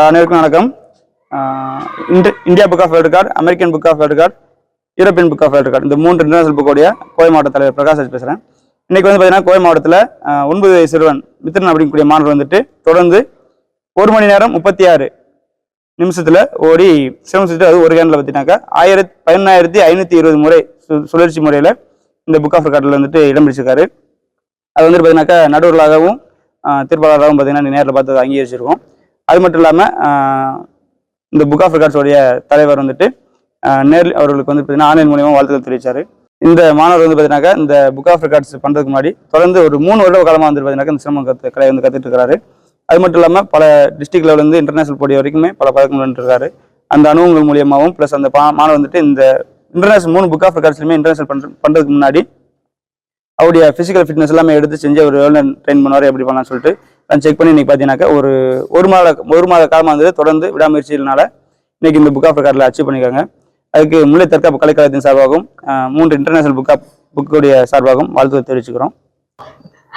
அனைவருக்கும் வணக்கம். India book of world record, American book of world record, European book of world record, இந்த 3 international புக்கோடைய Kovai மாவட்ட தலைவர் பிரகாஷ் பேசுகிறேன். இன்னைக்கு வந்து பார்த்தீங்கன்னா கோவை மாவட்டத்தில் 9 வயது சிறுவன் மித்ரன் அப்படிங்கக்கூடிய மாணவர் வந்துட்டு தொடர்ந்து 1 மணி நேரம் 36 நிமிஷத்தில் ஓடி சிரமம் செஞ்சுட்டு, அது ஒரு கேனில் பார்த்தீங்கன்னாக்கா 1520 முறை சுழற்சி முறையில் இந்த புக் ஆஃப் ரெக்கார்டில் வந்துட்டு இடம் பிடிச்சிருக்காரு. அது வந்துட்டு பார்த்தீங்கன்னாக்கா நடுவர்களாகவும் தீர்ப்பாளராகவும் பார்த்தீங்கன்னா நேரில் பார்த்து அங்கீகரிச்சிருக்கோம். அது மட்டும் இல்லாமல் இந்த புக் ஆஃப் ரெக்கார்ட்ஸோடைய தலைவர் வந்துட்டு நேரில் அவர்களுக்கு வந்து பார்த்தீங்கன்னா ஆன்லைன் மூலியமாக வாழ்த்துக்கள் தெரிவித்தார். இந்த மாணவர் வந்து பார்த்தீங்கன்னாக்கா இந்த புக் ஆஃப் ரெக்கார்ட்ஸ் பண்ணுறதுக்கு முன்னாடி தொடர்ந்து ஒரு 3 வருட காலமாக வந்து பார்த்தீங்கன்னா இந்த சிரமம் கலை வந்து கற்றுட்டு இருக்காரு. அது மட்டும் இல்லாமல் பல டிஸ்ட்ரிக்ட் லெவலேருந்து இன்டர்நேஷனல் போட்டி வரைக்குமே பல பதக்கங்கள் வந்துருக்காரு. அந்த அனுபவங்கள் மூலியமாகவும் ப்ளஸ் அந்த மாணவர் வந்துட்டு இந்த இன்டர்நேஷனல் 3 புக் ஆஃப் ரெக்கார்ட்ஸ்லையுமே இன்டர்நேஷனல் பண்ணுறதுக்கு முன்னாடி அவருடைய ஃபிசிக்கல் ஃபிட்னஸ் எல்லாமே எடுத்து செஞ்சு அவர் எவ்வளோ ட்ரெயின் பண்ணுவார், எப்படி பண்ணலாம்னு சொல்லிட்டு நான் செக் பண்ணி இன்னைக்கு பார்த்தீங்கன்னாக்கா ஒரு மாத காலமாக வந்து தொடர்ந்து விடாமுயற்சியினால இன்னைக்கு இந்த புக் ஆஃப் ரெக்கார்டில் அச்சீவ் பண்ணியிருக்காங்க. அதுக்கு முல்லை தற்காப்பு கலைக்கழகத்தின் சார்பாகவும் 3 இன்டர்நேஷனல் புக்குடைய சார்பாகவும் வாழ்த்து தெரிவிச்சுக்கிறோம்.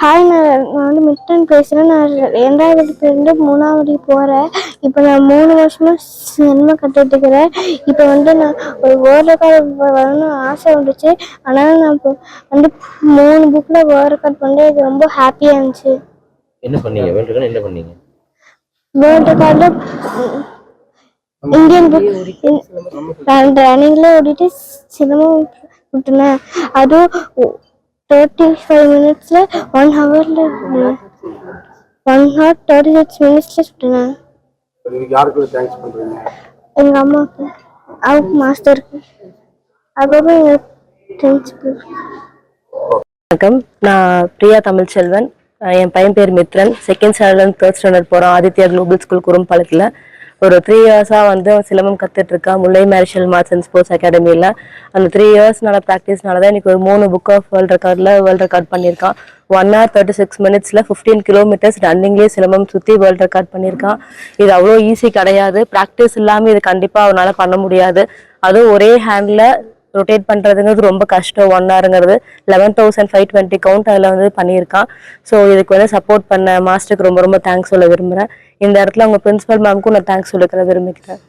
ஹாய், நான் வந்து மிட்டன் பேசுகிறேன். நான் 2ஆவதுலேருந்து 3ஆவது போகிறேன். இப்போ நான் 3 வருஷமாக சினிமா கற்றுட்டு இருக்கிறேன். இப்போ வந்து நான் ஒரு வேர்ல்ட் ரெக்கார்ட் வரணும்னு ஆசை வந்துச்சு. ஆனால் நான் இப்போ வந்து 3 புக்கில் வேர்ல்ட் ரெக்கார்ட் பண்ணி இது ரொம்ப ஹாப்பியாக இருந்துச்சு. என்ன பண்ணீங்க? வேர்ல்ட் ரெக்கார்ட் என்ன பண்ணீங்க? வேர்ல்ட் ரெக்கார்டில் இந்தியன் புக் ரன்னிங்கில் ஓடிட்டு சினிமா விட்டுனேன். அதுவும் 35 மினிட்ஸ்ல 1 ஹவர்ல 1 ஹவர் 36 மினிட்ஸ்ல சுட்டினேன். யாருக்கு தேங்க்ஸ் பண்றீங்க? எங்க அம்மாவுக்கு, அவங்க மாஸ்டருக்கு, அதுக்கப்புறம் எங்க பிரின்சிபல். வணக்கம், நான் பிரியா தமிழ்ச்செல்வன். என் பையன் பேர் Mithran. 2nd standard 3rd standard போகிறான். ஆதித்யா குளோபல் ஸ்கூல் குறும்பாலத்தில். ஒரு 3 இயர்ஸாக வந்து சிலம்பம் கற்றுட்ருக்கா Mullai martial arts and sports அகாடமியில். அந்த 3 இயர்ஸ்னால ப்ராக்டிஸ்னால தான் இன்றைக்கி ஒரு 3 புக் ஆஃப் வேர்ல்ட் ரெக்கார்ட் பண்ணியிருக்கான். 1 hour 36 minutesல 15 kilometers ரன்னிங்லேயே சிலம்பம் சுற்றி வேர்ல்ட் ரெக்கார்ட் பண்ணியிருக்கான். இது அவ்வளோ ஈஸி கிடையாது. ப்ராக்டிஸ் இல்லாமல் இது கண்டிப்பாக அவனால் பண்ண முடியாது. அதுவும் ஒரே ஹேண்டில் ரொட்டேட் பண்ணுறதுங்கிறது ரொம்ப கஷ்டம். 1 hourங்கிறது 11,520 கவுண்ட் அதில் வந்து பண்ணியிருக்கான். ஸோ இதுக்கு வந்து சப்போர்ட் பண்ண மாஸ்டருக்கு ரொம்ப ரொம்ப தேங்க்ஸ் சொல்ல விரும்புகிறேன். இந்த இடத்துல உங்கள் பிரின்சிபல் மேம்க்கும் நான் தேங்க்ஸ் சொல்லிக்கிற விரும்புகிறேன்.